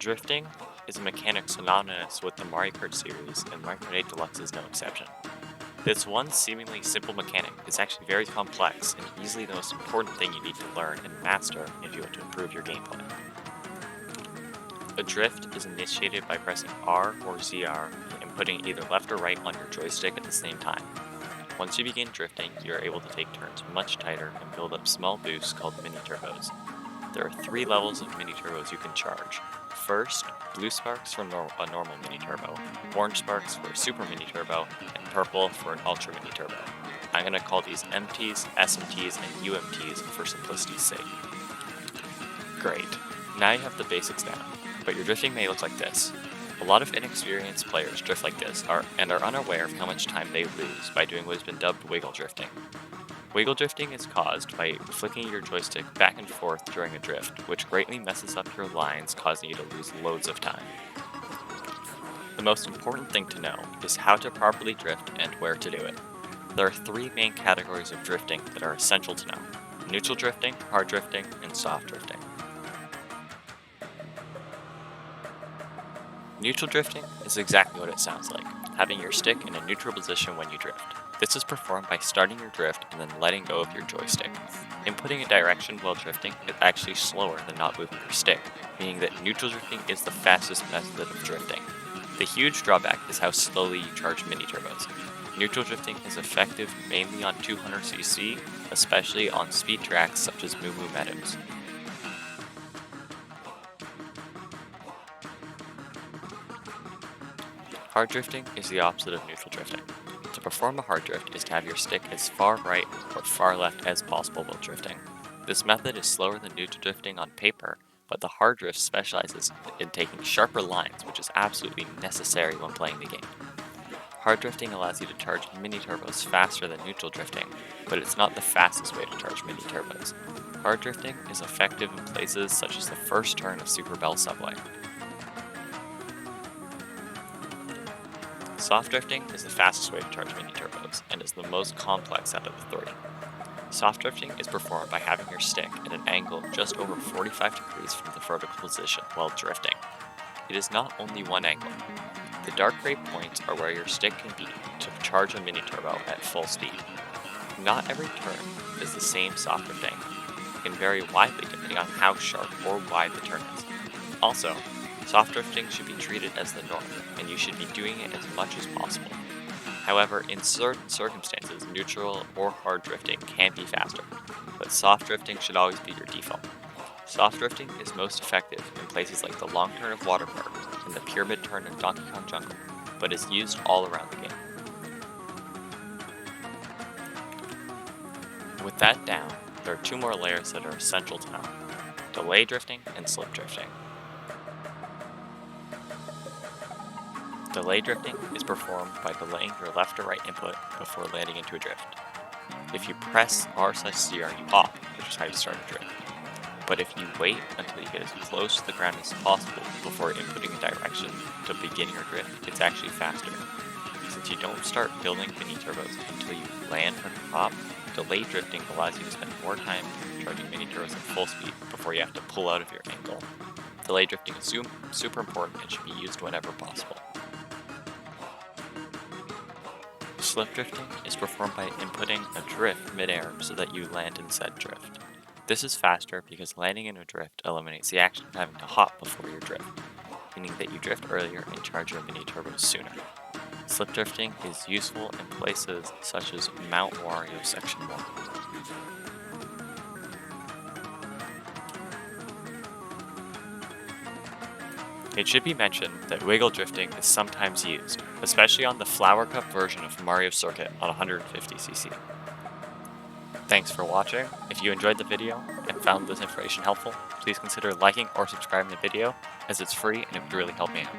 Drifting is a mechanic synonymous with the Mario Kart series, and Mario Kart 8 Deluxe is no exception. This one seemingly simple mechanic is actually very complex and easily the most important thing you need to learn and master if you want to improve your gameplay. A drift is initiated by pressing R or ZR and putting either left or right on your joystick at the same time. Once you begin drifting, you are able to take turns much tighter and build up small boosts called mini turbos. There are 3 levels of mini turbos you can charge. First, blue sparks for a normal mini turbo, orange sparks for a super mini turbo, and purple for an ultra mini turbo. I'm going to call these MTs, SMTs, and UMTs for simplicity's sake. Great, now you have the basics down, but your drifting may look like this. A lot of inexperienced players drift like this and are unaware of how much time they lose by doing what has been dubbed wiggle drifting. Wiggle drifting is caused by flicking your joystick back and forth during a drift, which greatly messes up your lines, causing you to lose loads of time. The most important thing to know is how to properly drift and where to do it. There are 3 main categories of drifting that are essential to know: neutral drifting, hard drifting, and soft drifting. Neutral drifting is exactly what it sounds like, having your stick in a neutral position when you drift. This is performed by starting your drift and then letting go of your joystick. Inputting a direction while drifting is actually slower than not moving your stick, meaning that neutral drifting is the fastest method of drifting. The huge drawback is how slowly you charge mini turbos. Neutral drifting is effective mainly on 200cc, especially on speed tracks such as Moo Moo Meadows. Hard drifting is the opposite of neutral drifting. To perform a hard drift is to have your stick as far right or far left as possible while drifting. This method is slower than neutral drifting on paper, but the hard drift specializes in taking sharper lines, which is absolutely necessary when playing the game. Hard drifting allows you to charge mini turbos faster than neutral drifting, but it's not the fastest way to charge mini turbos. Hard drifting is effective in places such as the first turn of Super Bell Subway. Soft drifting is the fastest way to charge mini turbos, and is the most complex out of the 3. Soft drifting is performed by having your stick at an angle just over 45 degrees from the vertical position while drifting. It is not only one angle. The dark gray points are where your stick can be to charge a mini turbo at full speed. Not every turn is the same soft drifting. It can vary widely depending on how sharp or wide the turn is. Also, soft drifting should be treated as the norm, and you should be doing it as much as possible. However, in certain circumstances, neutral or hard drifting can be faster, but soft drifting should always be your default. Soft drifting is most effective in places like the long turn of Water Park and the pyramid turn of Donkey Kong Jungle, but is used all around the game. With that down, there are 2 more layers that are essential to know: delay drifting and slip drifting. Delay drifting is performed by delaying your left or right input before landing into a drift. If you press R/ZR, you hop, which is how you start a drift. But if you wait until you get as close to the ground as possible before inputting a direction to begin your drift, it's actually faster. Since you don't start building mini turbos until you land from the top, delay drifting allows you to spend more time charging mini turbos at full speed before you have to pull out of your angle. Delay drifting is super important and should be used whenever possible. Slip drifting is performed by inputting a drift midair so that you land in said drift. This is faster because landing in a drift eliminates the action of having to hop before your drift, meaning that you drift earlier and charge your mini turbos sooner. Slip drifting is useful in places such as Mount Wario Section 1. It should be mentioned that wiggle drifting is sometimes used, especially on the Flower Cup version of Mario Circuit on 150cc. Thanks for watching. If you enjoyed the video and found this information helpful, please consider liking or subscribing the video, as it's free and it would really help me out.